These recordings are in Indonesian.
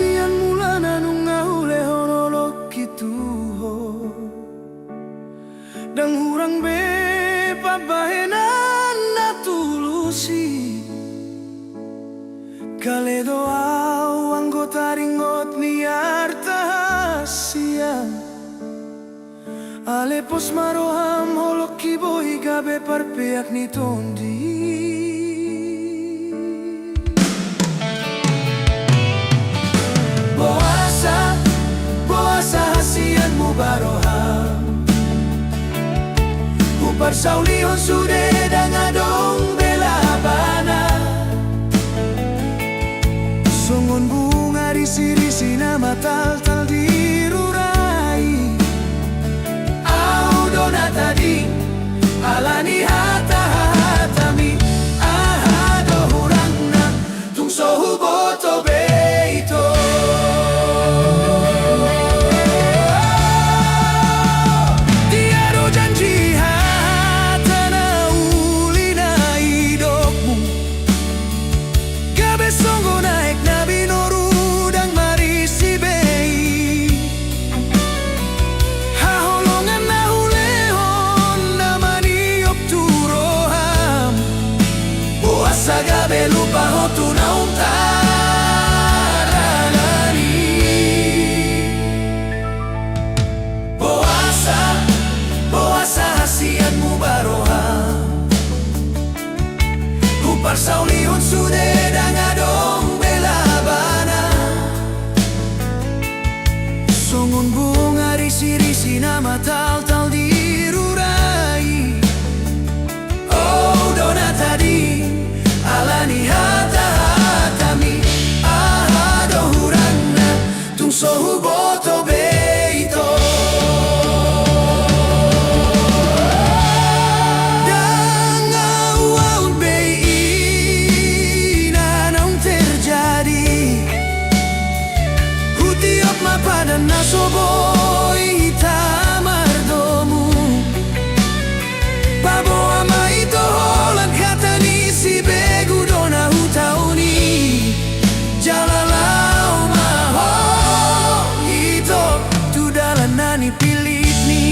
hasian mulana nung ngahule honolok kituho dang hurang be pabahenan natulusi kale doa anggota ringot ni arta hasian ale pos maroham holok kiboy gabe parpeak ni tondi Parsaulion sude dangadong belabana songon bunga risi-risi na matal-tal dirurai au donatadi alani hata-hatami ahado hurangna tung sohu boto beito Sagabe lupa hotu na untarani Boasa hasian mu baroha Kupar sauliun sude dangadong belabana songon bunga risi-risi na matal-tal dirurai Oh donatadi alani hata-hatami ahado hurangna tung sohu boto beito dan awan beina naung terjadi hutiop mapadan nasoboy tamardomu babo ama ito holan kata ni si begu dona hutauni jalalau maho ito tu dalanani pilit ni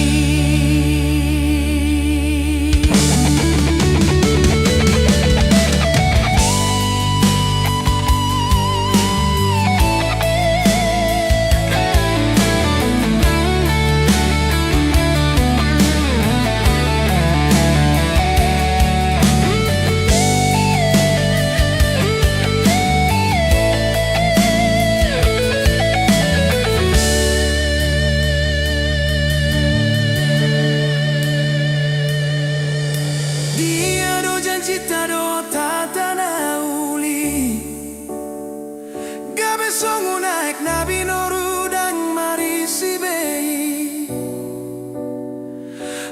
cita do tatana uli gabe songu naik nabi noru dan marisi bei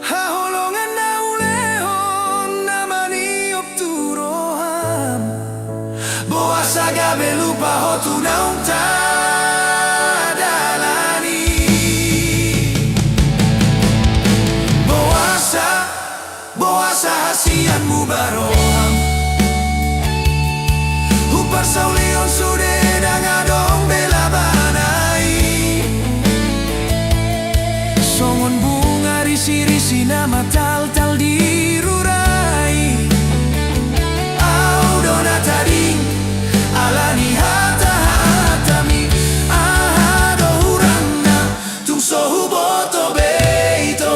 haholongan na ulehon namani opturoham boasa gabe lupa hotu naung tadalani boasa hasian mu baroham Upar saulion sude dangadong belabanai songon bunga risi-risi na matal-tal dirurai au donatadi alani hata-hatami ahado hurangna tung sohu boto beito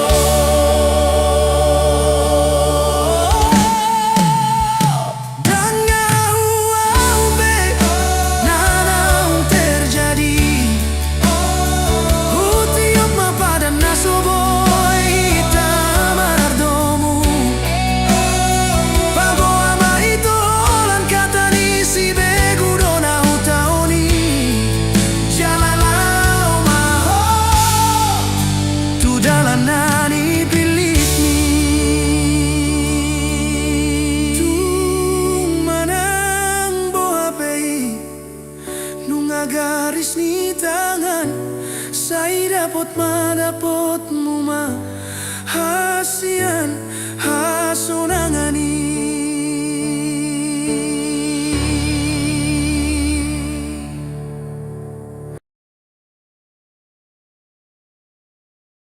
garis ni tangan saya dapat madapot mu ma hasian